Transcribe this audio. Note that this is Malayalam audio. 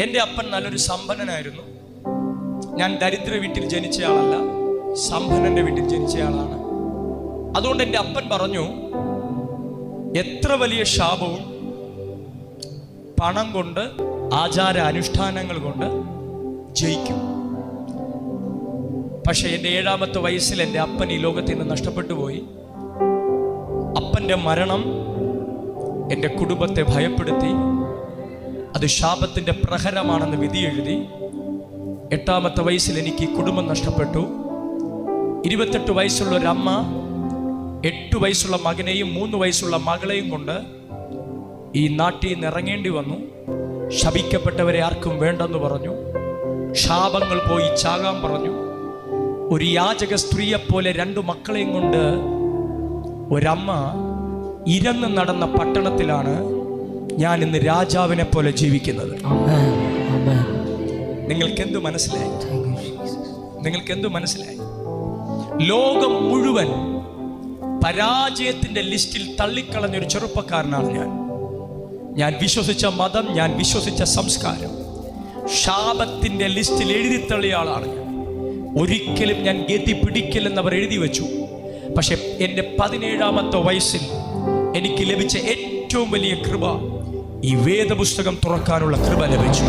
എൻ്റെ അപ്പൻ നല്ലൊരു സമ്പന്നനായിരുന്നു. ഞാൻ ദരിദ്ര വീട്ടിൽ ജനിച്ചയാളല്ല, സമ്പന്നന്റെ വീട്ടിൽ ജനിച്ചയാളാണ്. അതുകൊണ്ട് എൻ്റെ അപ്പൻ പറഞ്ഞു, എത്ര വലിയ ശാപവും പണം കൊണ്ട്, ആചാര അനുഷ്ഠാനങ്ങൾ കൊണ്ട് ജയിക്കും. പക്ഷെ എൻ്റെ 7ാമത്തെ വയസ്സിൽ എൻ്റെ അപ്പൻ ഈ ലോകത്തിൽ നിന്ന് നഷ്ടപ്പെട്ടു പോയി. അപ്പൻ്റെ മരണം എൻ്റെ കുടുംബത്തെ ഭയപ്പെടുത്തി. അത് ശാപത്തിൻ്റെ പ്രഹരമാണെന്ന് വിധി എഴുതി. 8ാമത്തെ വയസ്സിൽ എനിക്ക് കുടുംബം നഷ്ടപ്പെട്ടു. 28 വയസ്സുള്ള ഒരമ്മ 8 വയസ്സുള്ള മകനെയും 3 വയസ്സുള്ള മകളെയും കൊണ്ട് ഈ നാട്ടിൽ നിന്ന് ഇറങ്ങേണ്ടി വന്നു. ശപിക്കപ്പെട്ടവരെ ആർക്കും വേണ്ടെന്ന് പറഞ്ഞു. ശാപങ്ങൾ പോയി ചാകാൻ പറഞ്ഞു. ഒരു യാചക സ്ത്രീയെപ്പോലെ 2 മക്കളെയും കൊണ്ട് ഒരമ്മ ഇരന്ന് നടന്ന പട്ടണത്തിലാണ് ഞാൻ ഇന്ന് രാജാവിനെ പോലെ ജീവിക്കുന്നത്. നിങ്ങൾക്കെന്തു മനസ്സിലായി? നിങ്ങൾക്കെന്തു മനസ്സിലായി? ലോകം മുഴുവൻ പരാജയത്തിന്റെ ലിസ്റ്റിൽ തള്ളിക്കളഞ്ഞൊരു ചെറുപ്പക്കാരനാണ് ഞാൻ വിശ്വസിച്ച മതം, ഞാൻ വിശ്വസിച്ച സംസ്കാരം ശാപത്തിന്റെ ലിസ്റ്റിൽ എഴുതിത്തള്ളിയ ആളാണ് ഞാൻ. ഒരിക്കലും ഞാൻ ഗതി പിടിക്കില്ലെന്നവർ എഴുതി വെച്ചു. പക്ഷെ എൻ്റെ 17ാമത്തെ വയസ്സിൽ എനിക്ക് ലഭിച്ച ഏറ്റവും വലിയ കൃപ, ഈ വേദപുസ്തകം തുറക്കാനുള്ള കൃപ ലഭിച്ചു.